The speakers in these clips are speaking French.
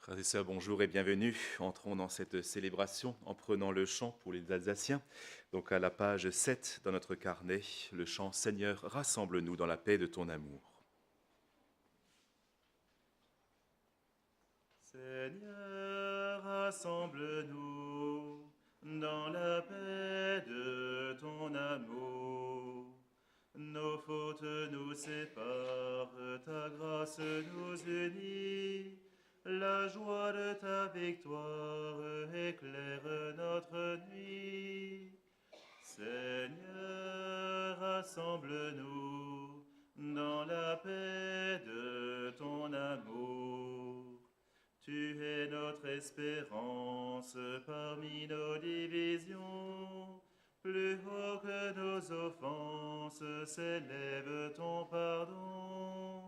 Frères et sœurs, bonjour et bienvenue. Entrons dans cette célébration en prenant le chant pour les Alsaciens. Donc à la page 7 dans notre carnet, le chant Seigneur, rassemble-nous dans la paix de ton amour. Seigneur, rassemble-nous dans la paix de ton amour. Nos fautes nous séparent, ta grâce nous unit. La joie de ta victoire éclaire notre nuit. Seigneur, rassemble-nous dans la paix de ton amour. Tu es notre espérance parmi nos divisions. Plus haut que nos offenses s'élève ton pardon.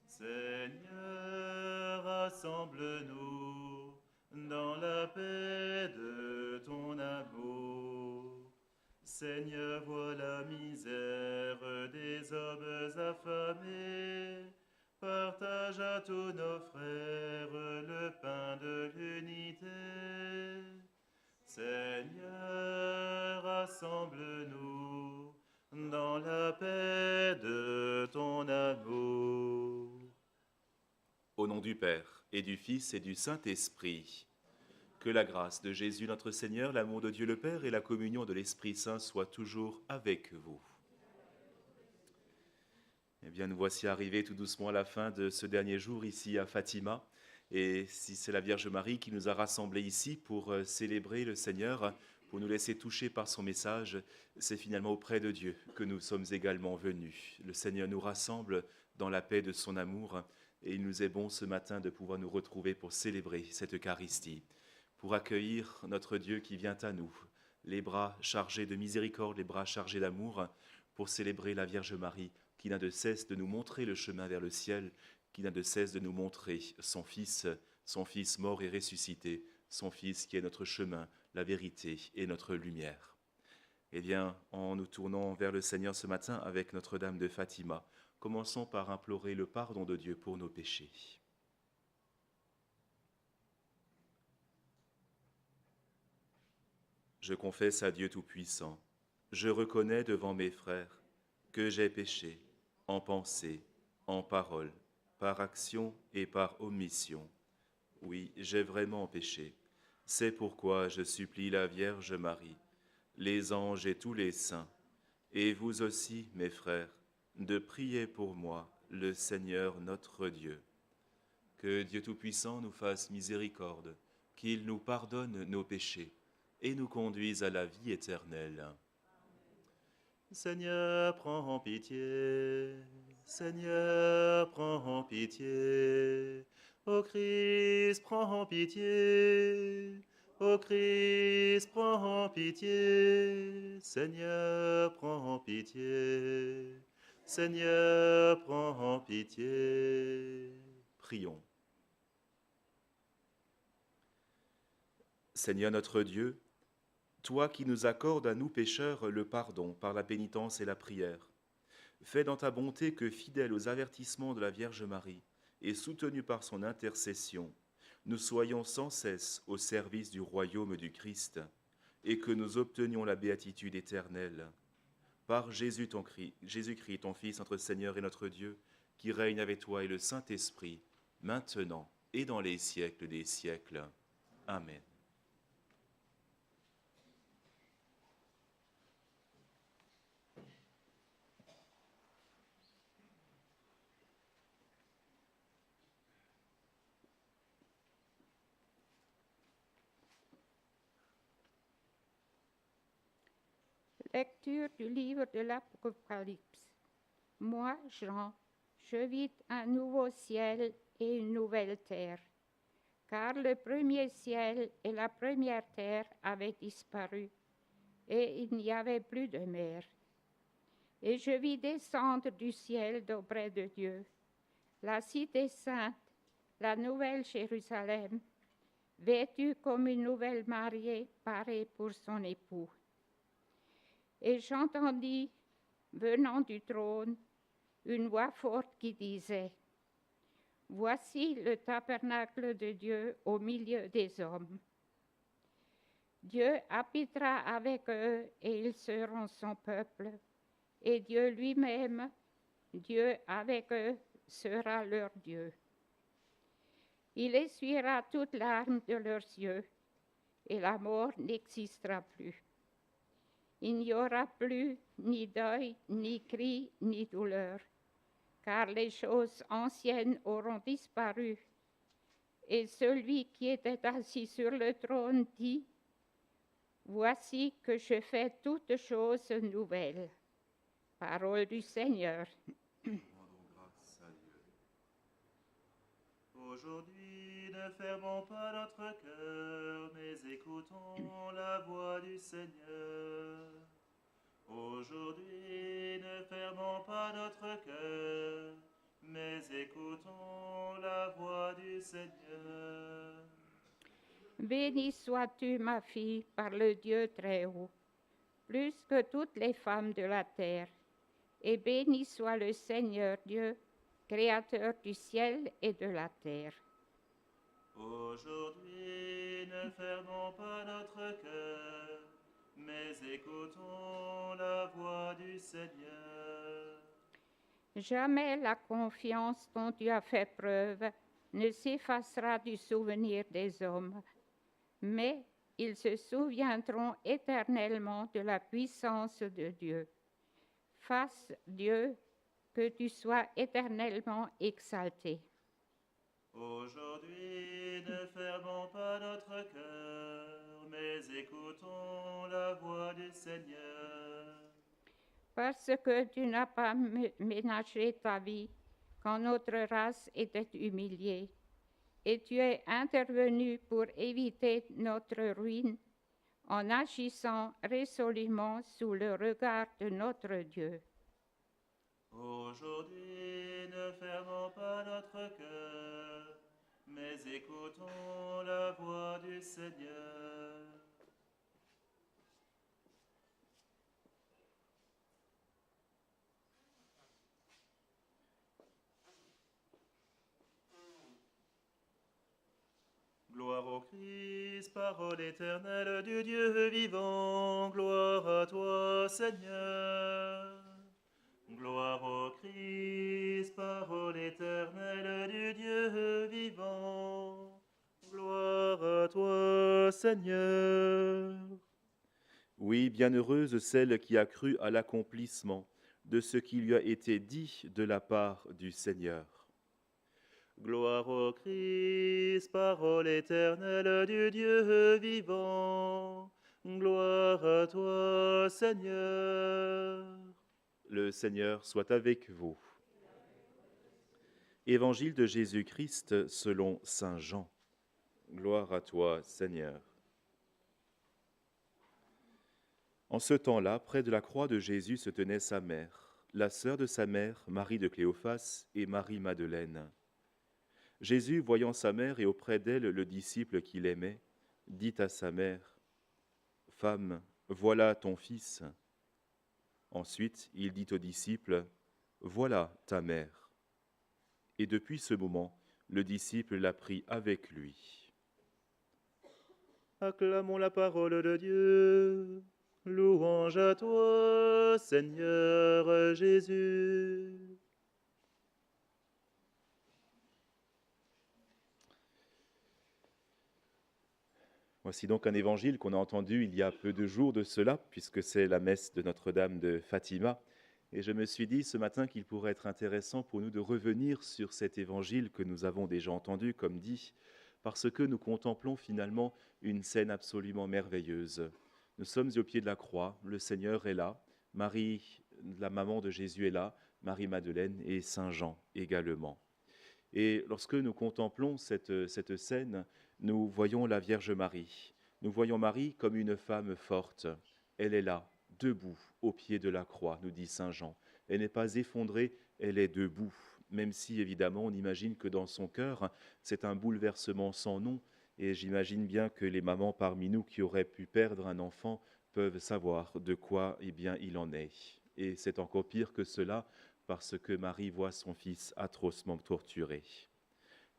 Seigneur, rassemble-nous dans la paix de ton amour. Seigneur, vois la misère des hommes affamés. Partage à tous nos frères le pain de l'unité. Seigneur, rassemble-nous dans la paix de ton amour. Au nom du Père et du Fils et du Saint-Esprit, que la grâce de Jésus notre Seigneur, l'amour de Dieu le Père et la communion de l'Esprit Saint soient toujours avec vous. Eh bien, nous voici arrivés tout doucement à la fin de ce dernier jour ici à Fatima. Et si c'est la Vierge Marie qui nous a rassemblés ici pour célébrer le Seigneur, pour nous laisser toucher par son message, c'est finalement auprès de Dieu que nous sommes également venus. Le Seigneur nous rassemble dans la paix de son amour et il nous est bon ce matin de pouvoir nous retrouver pour célébrer cette Eucharistie, pour accueillir notre Dieu qui vient à nous, les bras chargés de miséricorde, les bras chargés d'amour, pour célébrer la Vierge Marie qui n'a de cesse de nous montrer le chemin vers le ciel, qui n'a de cesse de nous montrer son Fils mort et ressuscité, son Fils qui est notre chemin, la vérité et notre lumière. Eh bien, en nous tournant vers le Seigneur ce matin avec Notre-Dame de Fatima, commençons par implorer le pardon de Dieu pour nos péchés. Je confesse à Dieu Tout-Puissant, je reconnais devant mes frères que j'ai péché en pensée, en parole, par action et par omission. Oui, j'ai vraiment péché. C'est pourquoi je supplie la Vierge Marie, les anges et tous les saints, et vous aussi, mes frères, de prier pour moi, le Seigneur notre Dieu. Que Dieu Tout-Puissant nous fasse miséricorde, qu'il nous pardonne nos péchés et nous conduise à la vie éternelle. Seigneur, prends pitié. Seigneur, prends pitié. Ô Christ, prends pitié. Ô Christ, prends pitié. Seigneur, prends pitié. Seigneur, prends pitié. Prions. Seigneur notre Dieu, toi qui nous accordes à nous pécheurs le pardon par la pénitence et la prière, fais dans ta bonté que, fidèles aux avertissements de la Vierge Marie et soutenus par son intercession, nous soyons sans cesse au service du royaume du Christ et que nous obtenions la béatitude éternelle. Par Jésus-Christ, ton Fils, notre Seigneur et notre Dieu, qui règne avec toi et le Saint-Esprit, maintenant et dans les siècles des siècles. Amen. Lecture du livre de l'Apocalypse. Moi, Jean, je vis un nouveau ciel et une nouvelle terre, car le premier ciel et la première terre avaient disparu, et il n'y avait plus de mer. Et je vis descendre du ciel d'auprès de Dieu la cité sainte, la nouvelle Jérusalem, vêtue comme une nouvelle mariée parée pour son époux. Et j'entendis, venant du trône, une voix forte qui disait : Voici le tabernacle de Dieu au milieu des hommes. Dieu habitera avec eux et ils seront son peuple. Et Dieu lui-même, Dieu avec eux, sera leur Dieu. Il essuiera toute larme de leurs yeux et la mort n'existera plus. Il n'y aura plus ni deuil, ni cri, ni douleur, car les choses anciennes auront disparu. Et celui qui était assis sur le trône dit, « Voici que je fais toutes choses nouvelles. » Parole du Seigneur. Rendons grâce à Dieu. Aujourd'hui, ne fermons pas notre cœur, mais écoutons la voix du Seigneur. Aujourd'hui, ne fermons pas notre cœur, mais écoutons la voix du Seigneur. Béni sois-tu, ma fille, par le Dieu très haut, plus que toutes les femmes de la terre. Et béni soit le Seigneur Dieu, créateur du ciel et de la terre. Aujourd'hui, ne fermons pas notre cœur, mais écoutons la voix du Seigneur. Jamais la confiance dont tu as fait preuve ne s'effacera du souvenir des hommes, mais ils se souviendront éternellement de la puissance de Dieu. Fasse Dieu que tu sois éternellement exalté. Aujourd'hui, ne fermons pas notre cœur, mais écoutons la voix du Seigneur. Parce que tu n'as pas ménagé ta vie quand notre race était humiliée, et tu es intervenu pour éviter notre ruine en agissant résolument sous le regard de notre Dieu. Aujourd'hui, ne fermons pas notre cœur, mais écoutons la voix du Seigneur. Gloire au Christ, parole éternelle du Dieu vivant, gloire à toi, Seigneur. Gloire au Christ, parole éternelle du Dieu vivant, gloire à toi, Seigneur. Oui, bienheureuse celle qui a cru à l'accomplissement de ce qui lui a été dit de la part du Seigneur. Gloire au Christ, parole éternelle du Dieu vivant, gloire à toi, Seigneur. Le Seigneur soit avec vous. Évangile de Jésus-Christ selon saint Jean. Gloire à toi, Seigneur. En ce temps-là, près de la croix de Jésus se tenait sa mère, la sœur de sa mère, Marie de Cléophas et Marie-Madeleine. Jésus, voyant sa mère et auprès d'elle le disciple qu'il aimait, dit à sa mère, « Femme, voilà ton fils. » Ensuite, il dit au disciple, « Voilà ta mère. » Et depuis ce moment, le disciple l'a pris avec lui. Acclamons la parole de Dieu. Louange à toi, Seigneur Jésus. Voici donc un évangile qu'on a entendu il y a peu de jours de cela, puisque c'est la messe de Notre-Dame de Fatima. Et je me suis dit ce matin qu'il pourrait être intéressant pour nous de revenir sur cet évangile que nous avons déjà entendu, comme dit, parce que nous contemplons finalement une scène absolument merveilleuse. Nous sommes au pied de la croix, le Seigneur est là, Marie, la maman de Jésus est là, Marie-Madeleine et Saint Jean également. Et lorsque nous contemplons cette scène, nous voyons la Vierge Marie. Nous voyons Marie comme une femme forte. Elle est là, debout, au pied de la croix, nous dit Saint Jean. Elle n'est pas effondrée, elle est debout, même si évidemment on imagine que dans son cœur, c'est un bouleversement sans nom. Et j'imagine bien que les mamans parmi nous qui auraient pu perdre un enfant peuvent savoir de quoi il en est. Et c'est encore pire que cela, parce que Marie voit son fils atrocement torturé.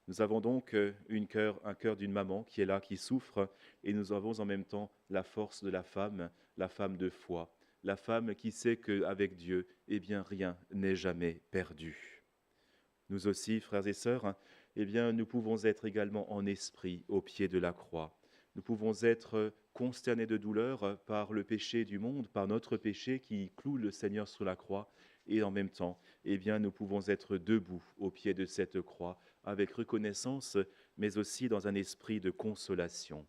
Nous avons donc un cœur d'une maman qui est là, qui souffre, et nous avons en même temps la force de la femme de foi, la femme qui sait qu'avec Dieu, eh bien, rien n'est jamais perdu. Nous aussi, frères et sœurs, eh bien, nous pouvons être également en esprit au pied de la croix. Nous pouvons être consternés de douleur par le péché du monde, par notre péché qui cloue le Seigneur sur la croix, et en même temps, eh bien, nous pouvons être debout au pied de cette croix, avec reconnaissance, mais aussi dans un esprit de consolation.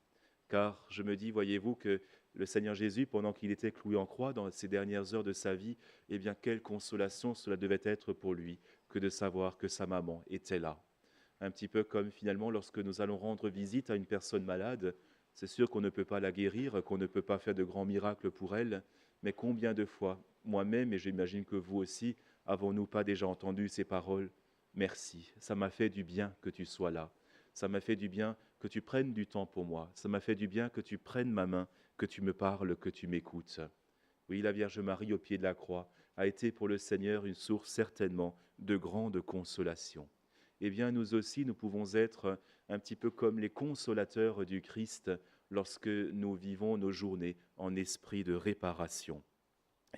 Car je me dis, voyez-vous, que le Seigneur Jésus, pendant qu'il était cloué en croix dans ces dernières heures de sa vie, eh bien, quelle consolation cela devait être pour lui que de savoir que sa maman était là. Un petit peu comme finalement lorsque nous allons rendre visite à une personne malade, c'est sûr qu'on ne peut pas la guérir, qu'on ne peut pas faire de grands miracles pour elle, mais combien de fois, moi-même, et j'imagine que vous aussi, avons-nous pas déjà entendu ces paroles ? Merci, ça m'a fait du bien que tu sois là. Ça m'a fait du bien que tu prennes du temps pour moi. Ça m'a fait du bien que tu prennes ma main, que tu me parles, que tu m'écoutes. Oui, la Vierge Marie au pied de la croix a été pour le Seigneur une source certainement de grande consolation. Eh bien, nous aussi, nous pouvons être un petit peu comme les consolateurs du Christ lorsque nous vivons nos journées en esprit de réparation.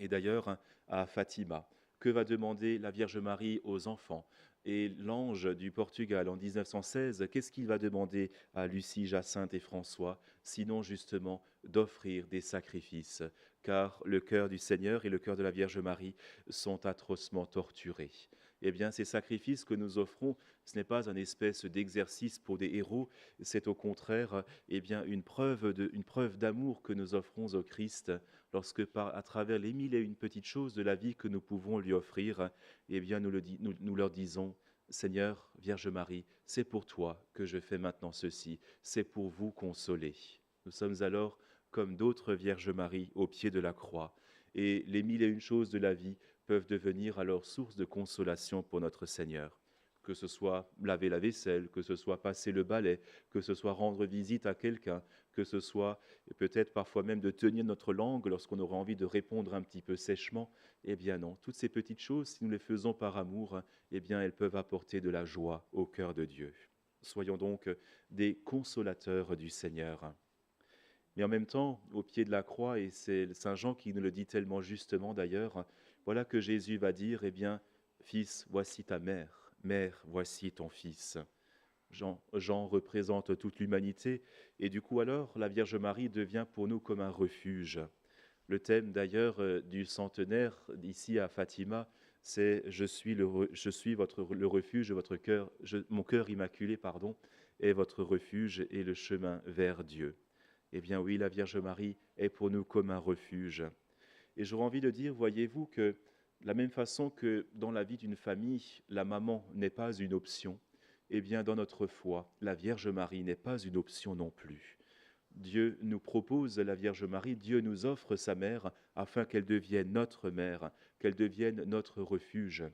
Et d'ailleurs, à Fatima, que va demander la Vierge Marie aux enfants ? Et l'ange du Portugal en 1916, qu'est-ce qu'il va demander à Lucie, Jacinthe et François, sinon justement d'offrir des sacrifices, car le cœur du Seigneur et le cœur de la Vierge Marie sont atrocement torturés. Eh bien, ces sacrifices que nous offrons, ce n'est pas un espèce d'exercice pour des héros, c'est au contraire eh bien, une preuve d'amour que nous offrons au Christ, lorsque à travers les 1001 petites choses de la vie que nous pouvons lui offrir, eh bien nous leur disons, Seigneur, Vierge Marie, c'est pour toi que je fais maintenant ceci, c'est pour vous consoler. Nous sommes alors comme d'autres Vierges Marie au pied de la croix, et les 1001 choses de la vie peuvent devenir alors source de consolation pour notre Seigneur. Que ce soit laver la vaisselle, que ce soit passer le balai, que ce soit rendre visite à quelqu'un, que ce soit peut-être parfois même de tenir notre langue lorsqu'on aura envie de répondre un petit peu sèchement, eh bien non, toutes ces petites choses, si nous les faisons par amour, eh bien elles peuvent apporter de la joie au cœur de Dieu. Soyons donc des consolateurs du Seigneur. Mais en même temps, au pied de la croix, et c'est Saint Jean qui nous le dit tellement justement d'ailleurs, voilà que Jésus va dire, eh bien, fils, voici ta mère, mère, voici ton fils. Jean représente toute l'humanité, et du coup alors, la Vierge Marie devient pour nous comme un refuge. Le thème d'ailleurs du centenaire ici à Fatima, c'est je suis le refuge de votre cœur, mon cœur immaculé, est votre refuge et le chemin vers Dieu. Eh bien oui, la Vierge Marie est pour nous comme un refuge. Et j'aurais envie de dire, voyez-vous, que de la même façon que dans la vie d'une famille, la maman n'est pas une option, eh bien dans notre foi, la Vierge Marie n'est pas une option non plus. Dieu nous propose la Vierge Marie, Dieu nous offre sa mère afin qu'elle devienne notre mère, qu'elle devienne notre refuge.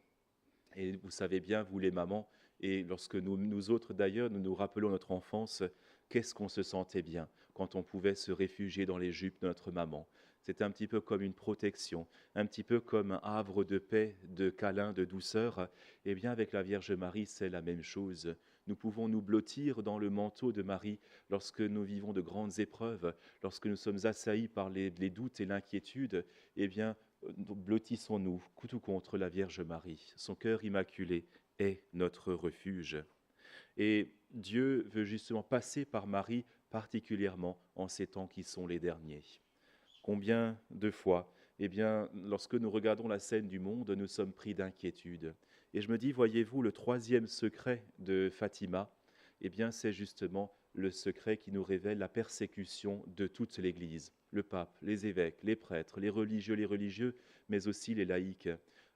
Et vous savez bien, vous les mamans, et lorsque nous autres d'ailleurs, nous nous rappelons notre enfance, qu'est-ce qu'on se sentait bien quand on pouvait se réfugier dans les jupes de notre maman. C'était un petit peu comme une protection, un petit peu comme un havre de paix, de câlin, de douceur. Eh bien, avec la Vierge Marie, c'est la même chose. Nous pouvons nous blottir dans le manteau de Marie lorsque nous vivons de grandes épreuves, lorsque nous sommes assaillis par les doutes et l'inquiétude. Eh bien, blottissons-nous tout contre la Vierge Marie. Son cœur immaculé est notre refuge. Et Dieu veut justement passer par Marie, particulièrement en ces temps qui sont les derniers. Combien de fois, eh bien, lorsque nous regardons la scène du monde, nous sommes pris d'inquiétude. Et je me dis, voyez-vous, le troisième secret de Fatima, eh bien, c'est justement le secret qui nous révèle la persécution de toute l'Église, le pape, les évêques, les prêtres, les religieux, mais aussi les laïcs.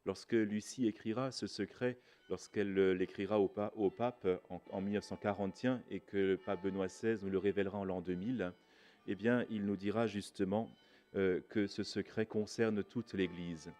Lorsque Lucie écrira ce secret, lorsqu'elle l'écrira au pape en 1941 et que le pape Benoît XVI nous le révélera en l'an 2000, eh bien, il nous dira justement que ce secret concerne toute l'Église.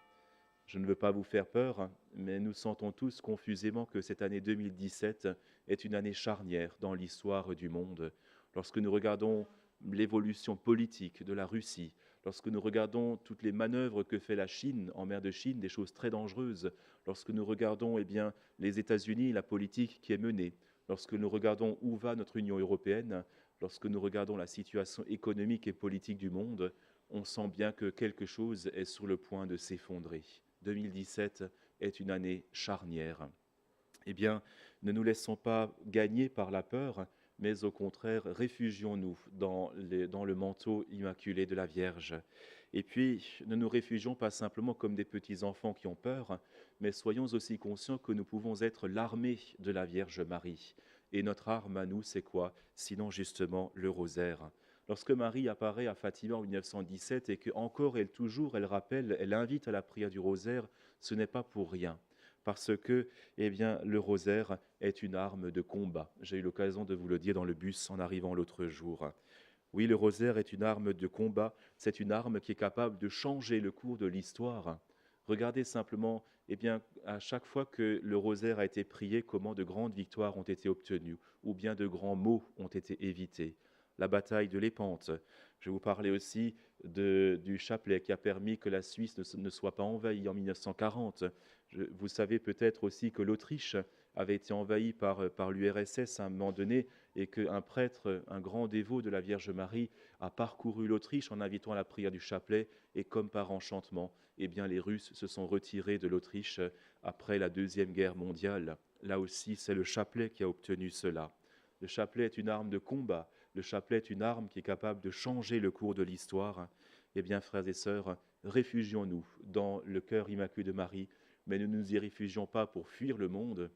Je ne veux pas vous faire peur, mais nous sentons tous confusément que cette année 2017 est une année charnière dans l'histoire du monde. Lorsque nous regardons l'évolution politique de la Russie, lorsque nous regardons toutes les manœuvres que fait la Chine en mer de Chine, des choses très dangereuses, lorsque nous regardons eh bien, les États-Unis, la politique qui est menée, Lorsque nous regardons où va notre Union européenne, lorsque nous regardons la situation économique et politique du monde, on sent bien que quelque chose est sur le point de s'effondrer. 2017 est une année charnière. Eh bien, ne nous laissons pas gagner par la peur, mais au contraire, réfugions-nous dans le manteau immaculé de la Vierge. Et puis, ne nous réfugions pas simplement comme des petits enfants qui ont peur, mais soyons aussi conscients que nous pouvons être l'armée de la Vierge Marie. Et notre arme à nous, c'est quoi? Sinon justement le rosaire. Lorsque Marie apparaît à Fatima en 1917 et que encore et toujours elle rappelle, elle invite à la prière du rosaire, ce n'est pas pour rien. Parce que, eh bien, le rosaire est une arme de combat. J'ai eu l'occasion de vous le dire dans le bus en arrivant l'autre jour. Oui, le rosaire est une arme de combat, c'est une arme qui est capable de changer le cours de l'histoire. Regardez simplement, eh bien, à chaque fois que le rosaire a été prié, comment de grandes victoires ont été obtenues, ou bien de grands maux ont été évités. La bataille de l'Épante. Je vais vous parler aussi du chapelet qui a permis que la Suisse ne soit pas envahie en 1940. Vous savez peut-être aussi que l'Autriche avait été envahie par l'URSS à un moment donné et qu'un prêtre, un grand dévot de la Vierge Marie, a parcouru l'Autriche en invitant à la prière du chapelet et comme par enchantement, eh bien, les Russes se sont retirés de l'Autriche après la Deuxième Guerre mondiale. Là aussi, c'est le chapelet qui a obtenu cela. Le chapelet est une arme de combat. Le chapelet est une arme qui est capable de changer le cours de l'histoire. Eh bien, frères et sœurs, réfugions-nous dans le cœur immaculé de Marie, mais ne nous y réfugions pas pour fuir le monde,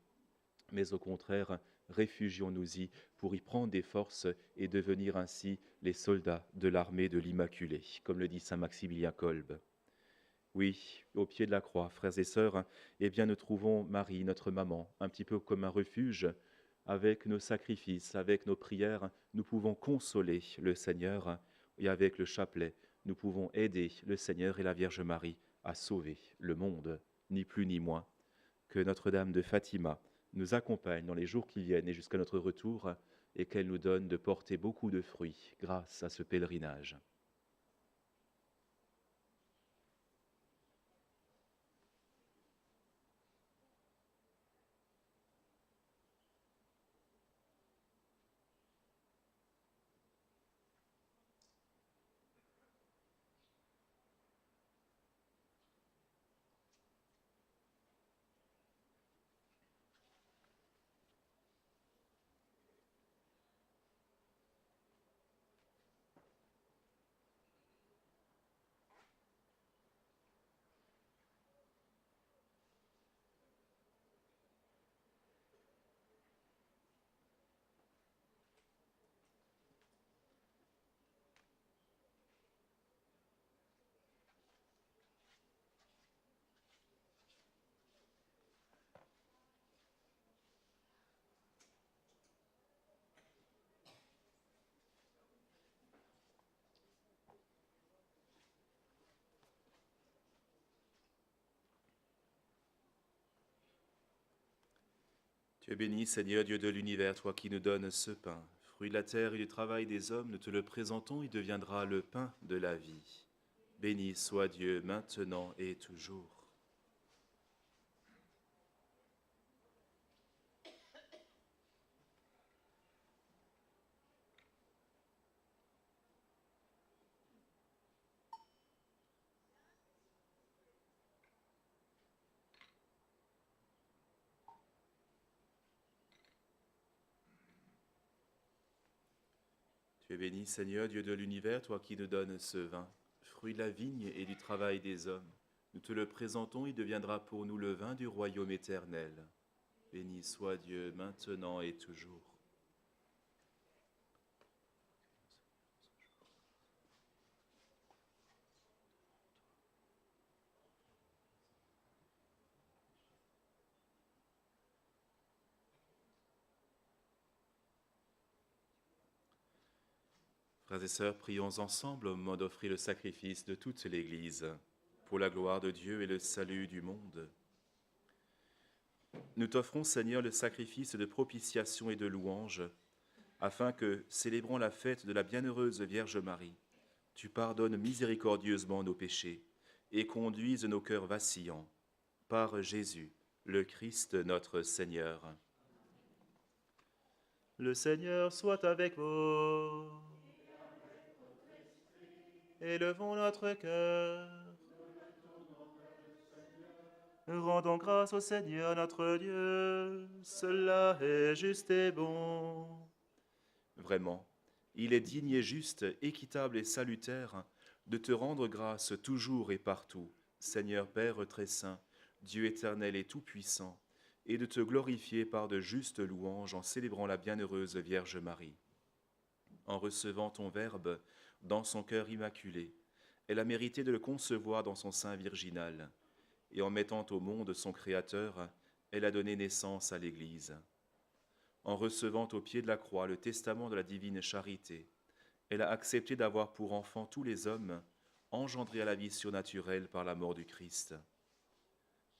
mais au contraire, réfugions-nous-y pour y prendre des forces et devenir ainsi les soldats de l'armée de l'Immaculée, comme le dit saint Maximilien Kolbe. Oui, au pied de la croix, frères et sœurs, eh bien, nous trouvons Marie, notre maman, un petit peu comme un refuge. Avec nos sacrifices, avec nos prières, nous pouvons consoler le Seigneur et avec le chapelet, nous pouvons aider le Seigneur et la Vierge Marie à sauver le monde, ni plus ni moins. Que Notre-Dame de Fatima nous accompagne dans les jours qui viennent et jusqu'à notre retour et qu'elle nous donne de porter beaucoup de fruits grâce à ce pèlerinage. Tu es béni, Seigneur, Dieu de l'univers, toi qui nous donnes ce pain. Fruit de la terre et du travail des hommes, nous te le présentons, il deviendra le pain de la vie. Béni soit Dieu maintenant et toujours. Tu es béni, Seigneur, Dieu de l'univers, toi qui nous donnes ce vin, fruit de la vigne et du travail des hommes. Nous te le présentons, il deviendra pour nous le vin du royaume éternel. Béni soit Dieu maintenant et toujours. Frères et sœurs, prions ensemble au moment d'offrir le sacrifice de toute l'Église, pour la gloire de Dieu et le salut du monde. Nous t'offrons, Seigneur, le sacrifice de propitiation et de louange, afin que, célébrant la fête de la bienheureuse Vierge Marie, tu pardonnes miséricordieusement nos péchés et conduises nos cœurs vacillants, par Jésus, le Christ notre Seigneur. Le Seigneur soit avec vous. Élevons notre cœur. Rendons grâce au Seigneur notre Dieu. Cela est juste et bon. Vraiment, il est digne et juste, équitable et salutaire de te rendre grâce toujours et partout, Seigneur Père très saint, Dieu éternel et tout-puissant, et de te glorifier par de justes louanges en célébrant la bienheureuse Vierge Marie. En recevant ton Verbe dans son cœur immaculé, elle a mérité de le concevoir dans son sein virginal, et en mettant au monde son Créateur, elle a donné naissance à l'Église. En recevant au pied de la croix le testament de la divine charité, elle a accepté d'avoir pour enfants tous les hommes, engendrés à la vie surnaturelle par la mort du Christ.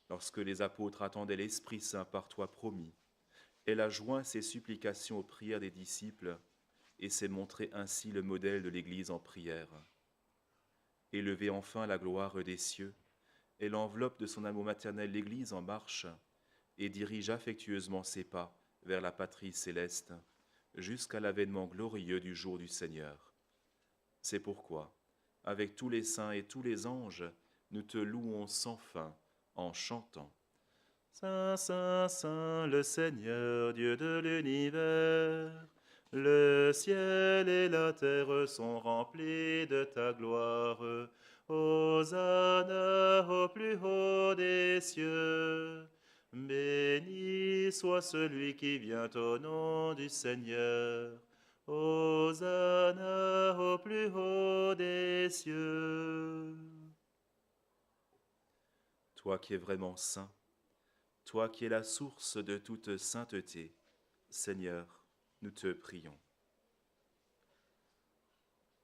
Lorsque les apôtres attendaient l'Esprit Saint par toi promis, elle a joint ses supplications aux prières des disciples et s'est montré ainsi le modèle de l'Église en prière. Élevée enfin à la gloire des cieux, elle enveloppe de son amour maternel l'Église en marche et dirige affectueusement ses pas vers la patrie céleste, jusqu'à l'avènement glorieux du jour du Seigneur. C'est pourquoi, avec tous les saints et tous les anges, nous te louons sans fin en chantant. Saint, Saint, Saint, le Seigneur, Dieu de l'univers, le ciel et la terre sont remplis de ta gloire. Hosanna au plus haut des cieux. Béni soit celui qui vient au nom du Seigneur. Hosanna au plus haut des cieux. Toi qui es vraiment saint, toi qui es la source de toute sainteté, Seigneur, nous te prions.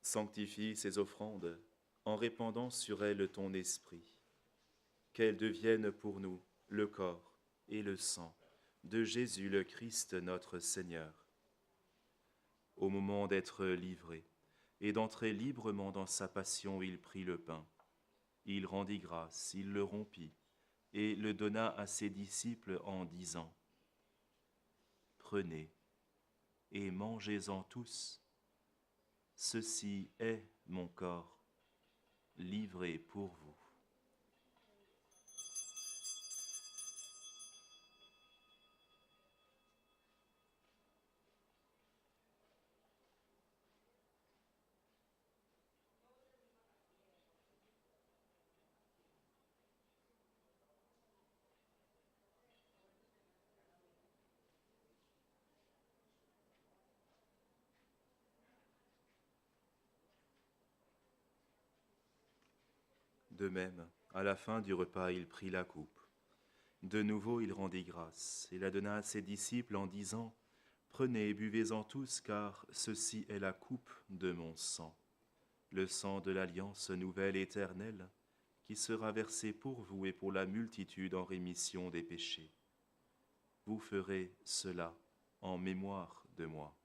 Sanctifie ces offrandes en répandant sur elles ton esprit, qu'elles deviennent pour nous le corps et le sang de Jésus le Christ notre Seigneur. Au moment d'être livré et d'entrer librement dans sa passion, il prit le pain. Il rendit grâce, il le rompit et le donna à ses disciples en disant : « Prenez et mangez-en tous. Ceci est mon corps, livré pour vous. » De même, à la fin du repas, il prit la coupe. De nouveau, il rendit grâce et la donna à ses disciples en disant : « Prenez et buvez-en tous, car ceci est la coupe de mon sang, le sang de l'alliance nouvelle éternelle, qui sera versé pour vous et pour la multitude en rémission des péchés. Vous ferez cela en mémoire de moi. »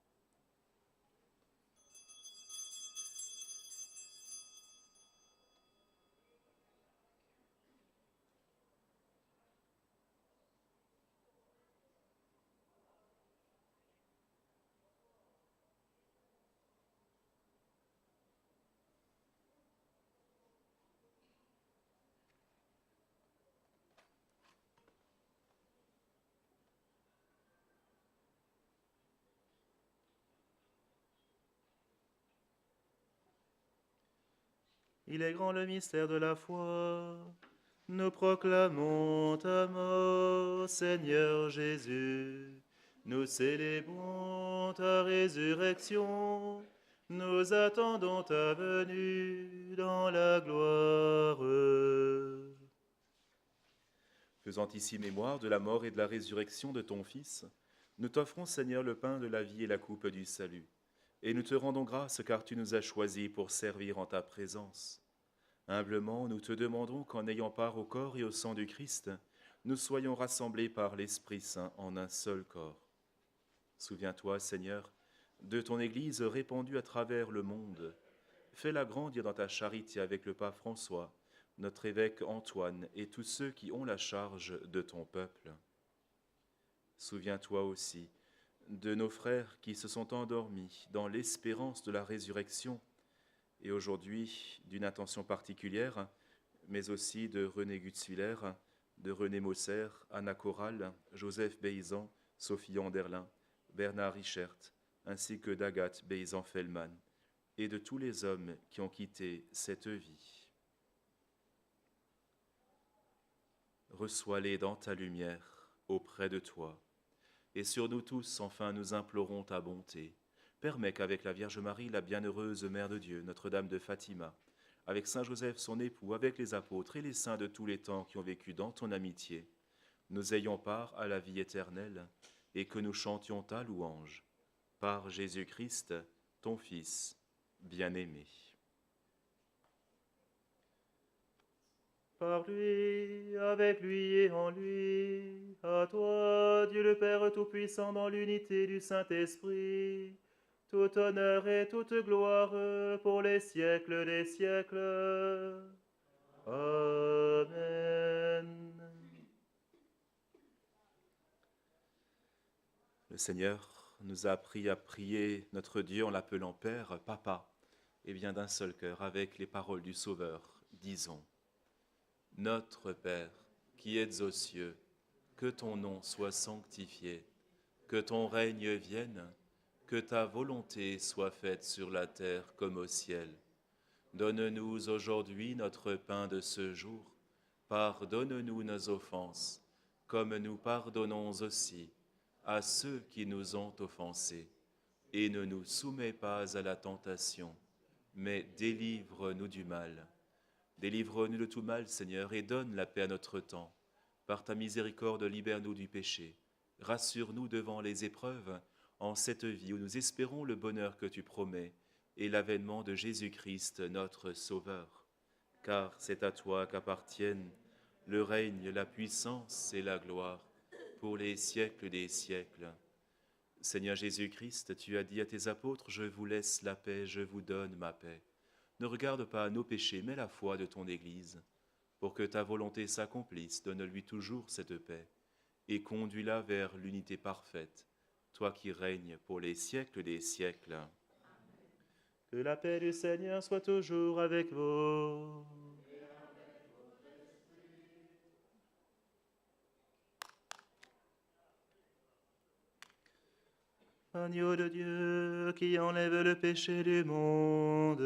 Il est grand le mystère de la foi. Nous proclamons ta mort, Seigneur Jésus. Nous célébrons ta résurrection. Nous attendons ta venue dans la gloire. Faisant ici mémoire de la mort et de la résurrection de ton Fils, nous t'offrons, Seigneur, le pain de la vie et la coupe du salut. Et nous te rendons grâce car tu nous as choisis pour servir en ta présence. Humblement, nous te demandons qu'en ayant part au corps et au sang du Christ, nous soyons rassemblés par l'Esprit Saint en un seul corps. Souviens-toi, Seigneur, de ton Église répandue à travers le monde. Fais-la grandir dans ta charité avec le pape François, notre évêque Antoine et tous ceux qui ont la charge de ton peuple. Souviens-toi aussi de nos frères qui se sont endormis dans l'espérance de la résurrection, et aujourd'hui d'une intention particulière, mais aussi de René Gutzwiller, de René Mosser, Anna Corral, Joseph Beyzan, Sophie Anderlin, Bernard Richert, ainsi que d'Agathe Beyzan-Fellman, et de tous les hommes qui ont quitté cette vie. Reçois-les dans ta lumière, auprès de toi. Et sur nous tous, enfin, nous implorons ta bonté. Permets qu'avec la Vierge Marie, la bienheureuse Mère de Dieu, Notre-Dame de Fatima, avec Saint Joseph, son époux, avec les apôtres et les saints de tous les temps qui ont vécu dans ton amitié, nous ayons part à la vie éternelle et que nous chantions ta louange. Par Jésus-Christ, ton Fils, bien-aimé. Par lui, avec lui et en lui, à toi, Dieu le Père Tout-Puissant, dans l'unité du Saint-Esprit, tout honneur et toute gloire pour les siècles des siècles. Amen. Le Seigneur nous a appris à prier notre Dieu en l'appelant Père, Papa, et bien d'un seul cœur, avec les paroles du Sauveur. Disons, Notre Père, qui êtes aux cieux, que ton nom soit sanctifié, que ton règne vienne, que ta volonté soit faite sur la terre comme au ciel. Donne-nous aujourd'hui notre pain de ce jour. Pardonne-nous nos offenses, comme nous pardonnons aussi à ceux qui nous ont offensés. Et ne nous soumets pas à la tentation, mais délivre-nous du mal. Délivre-nous de tout mal, Seigneur, et donne la paix à notre temps. Par ta miséricorde, libère-nous du péché. Rassure-nous devant les épreuves, en cette vie où nous espérons le bonheur que tu promets et l'avènement de Jésus-Christ, notre Sauveur. Car c'est à toi qu'appartiennent le règne, la puissance et la gloire pour les siècles des siècles. Seigneur Jésus-Christ, tu as dit à tes apôtres, « Je vous laisse la paix, je vous donne ma paix. » Ne regarde pas nos péchés, mais la foi de ton Église. Pour que ta volonté s'accomplisse, donne-lui toujours cette paix et conduis-la vers l'unité parfaite, toi qui règnes pour les siècles des siècles. Amen. Que la paix du Seigneur soit toujours avec vous. Agneau de Dieu qui enlève le péché du monde,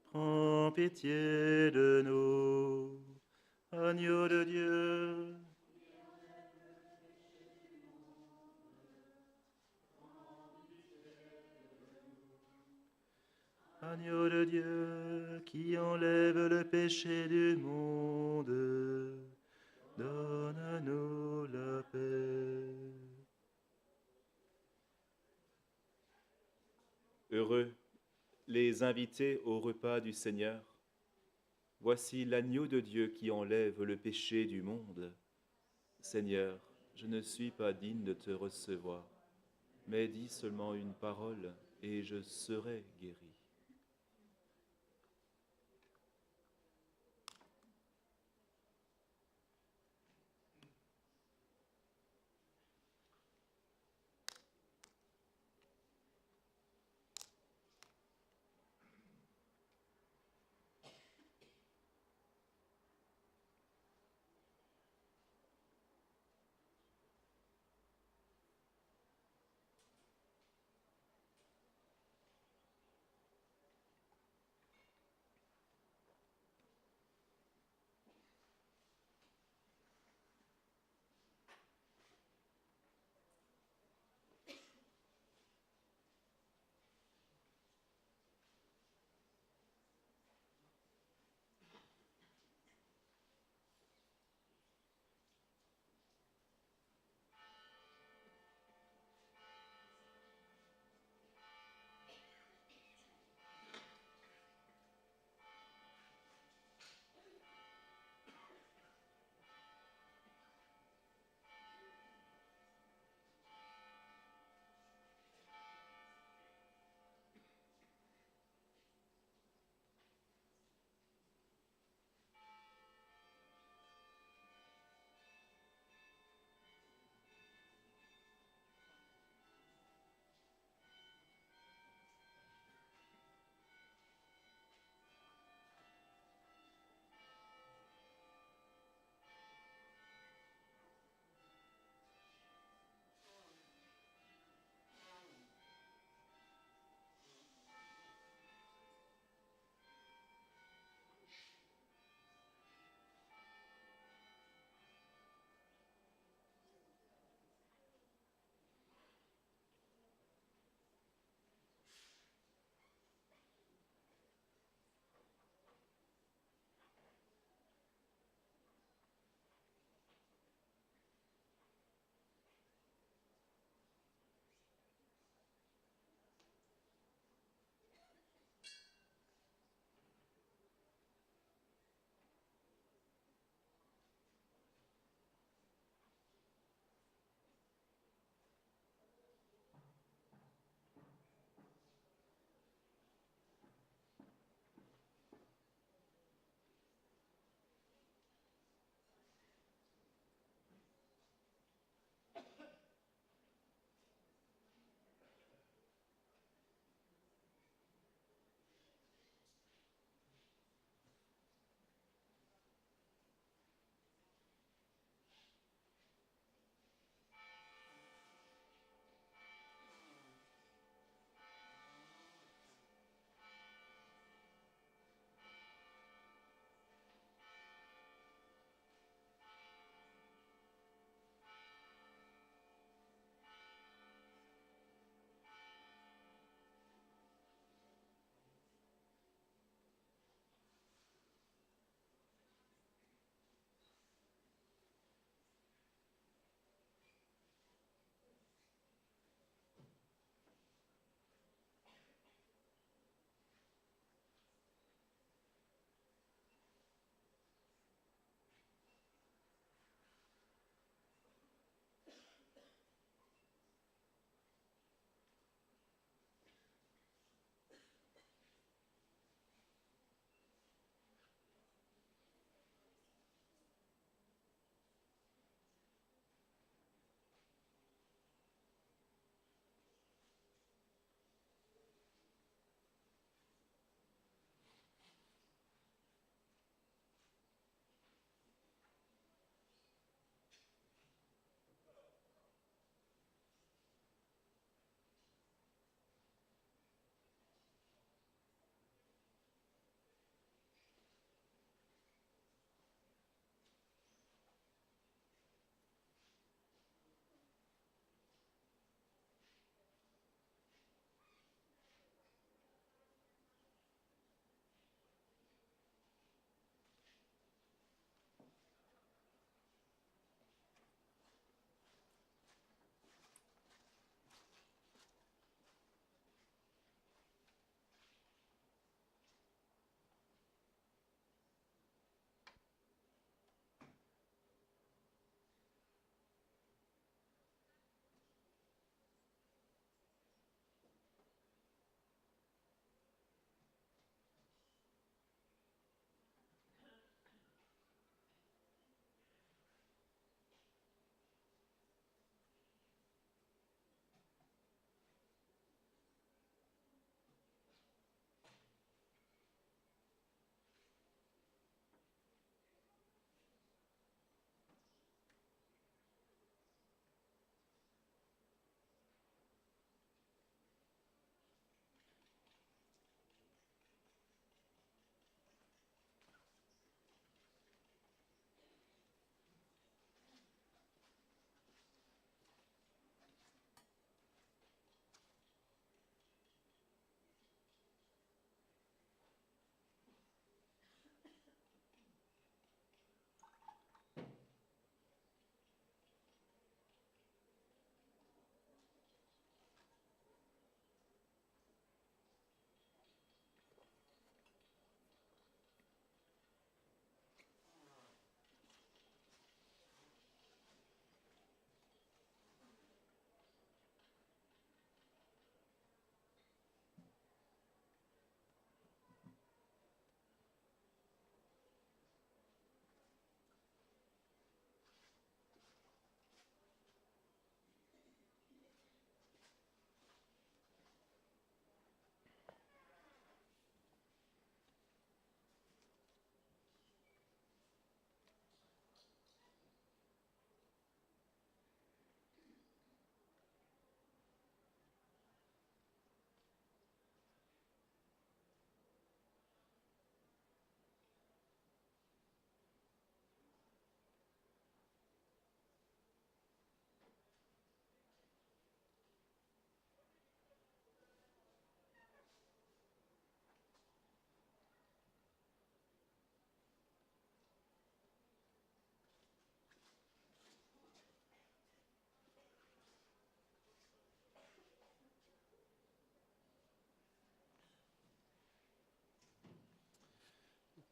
prends pitié de nous. Agneau de Dieu, Agneau de Dieu qui enlève le péché du monde, donne-nous la paix. Heureux les invités au repas du Seigneur. Voici l'agneau de Dieu qui enlève le péché du monde. Seigneur, je ne suis pas digne de te recevoir, mais dis seulement une parole et je serai guéri.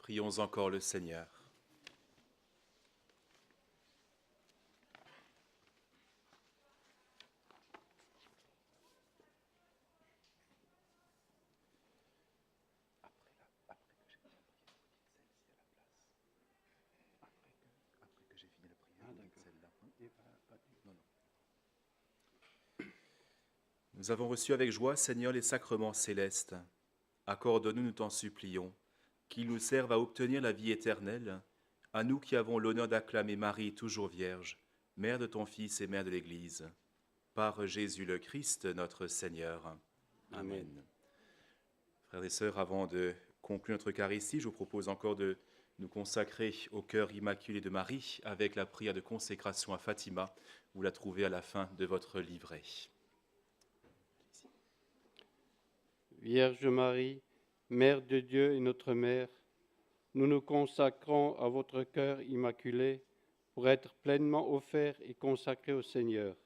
Prions encore le Seigneur. Nous avons reçu avec joie, Seigneur, les sacrements célestes. Accorde-nous, nous t'en supplions, qu'ils nous servent à obtenir la vie éternelle, à nous qui avons l'honneur d'acclamer Marie, toujours Vierge, Mère de ton Fils et Mère de l'Église, par Jésus le Christ, notre Seigneur. Amen. Frères et sœurs, avant de conclure notre Eucharistie, je vous propose encore de nous consacrer au cœur immaculé de Marie avec la prière de consécration à Fatima. Vous la trouvez à la fin de votre livret. Vierge Marie, Mère de Dieu et notre Mère, nous nous consacrons à votre cœur immaculé pour être pleinement offerts et consacrés au Seigneur.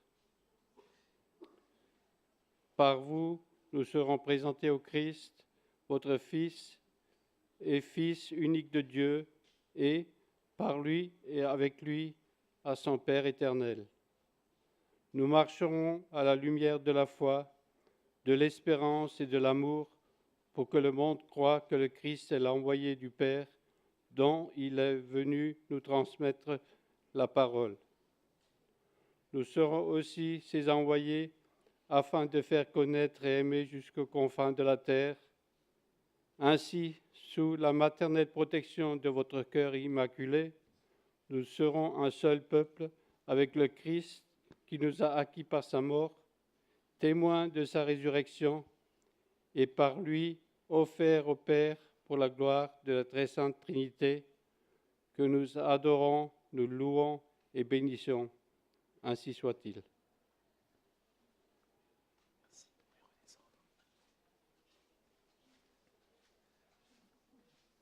Par vous, nous serons présentés au Christ, votre Fils et Fils unique de Dieu, et par lui et avec lui à son Père éternel. Nous marcherons à la lumière de la foi, de l'espérance et de l'amour, pour que le monde croie que le Christ est l'envoyé du Père, dont il est venu nous transmettre la parole. Nous serons aussi ses envoyés, afin de faire connaître et aimer jusqu'aux confins de la terre. Ainsi, sous la maternelle protection de votre cœur immaculé, nous serons un seul peuple avec le Christ qui nous a acquis par sa mort, témoin de sa résurrection, et par lui offert au Père pour la gloire de la très sainte Trinité, que nous adorons, nous louons et bénissons. Ainsi soit-il.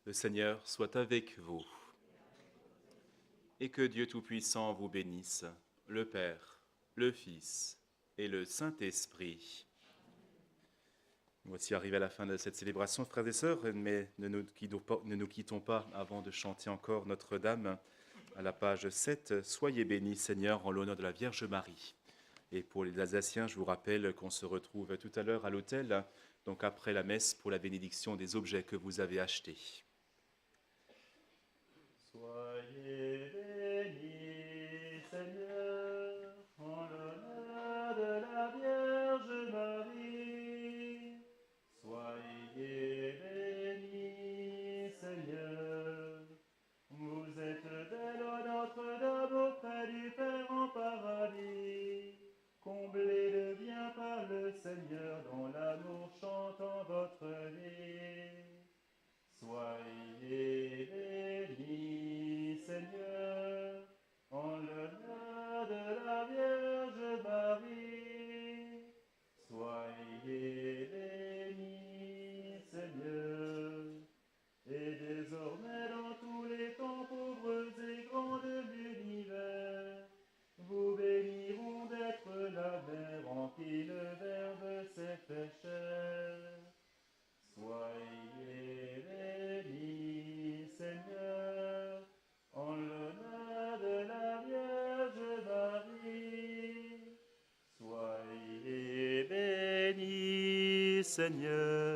Le Seigneur soit avec vous, et que Dieu Tout-Puissant vous bénisse, le Père, le Fils et le Saint-Esprit. Voici arrivé à la fin de cette célébration, frères et sœurs, mais ne nous quittons pas avant de chanter encore Notre-Dame à la page 7. Soyez bénis, Seigneur, en l'honneur de la Vierge Marie. Et pour les Alsaciens, je vous rappelle qu'on se retrouve tout à l'heure à l'autel, donc après la messe, pour la bénédiction des objets que vous avez achetés. Soyez bénis, Seigneur, en l'honneur de la Vierge Marie. Soyez bénis, Seigneur. Vous êtes belle, ô Notre-Dame, auprès du Père en paradis. Comblez de bien par le Seigneur, dont l'amour chante en votre vie. Soyez bénis, Seigneur, en l'honneur de la Vierge Marie. Soyez bénis, Seigneur, et désormais dans tous les temps pauvres et grands de l'univers, vous béniront d'être la mère en qui le Verbe s'est fait chair. Soyez bénis, Seigneur, en l'honneur de la Vierge Marie. Soyez bénis, Seigneur.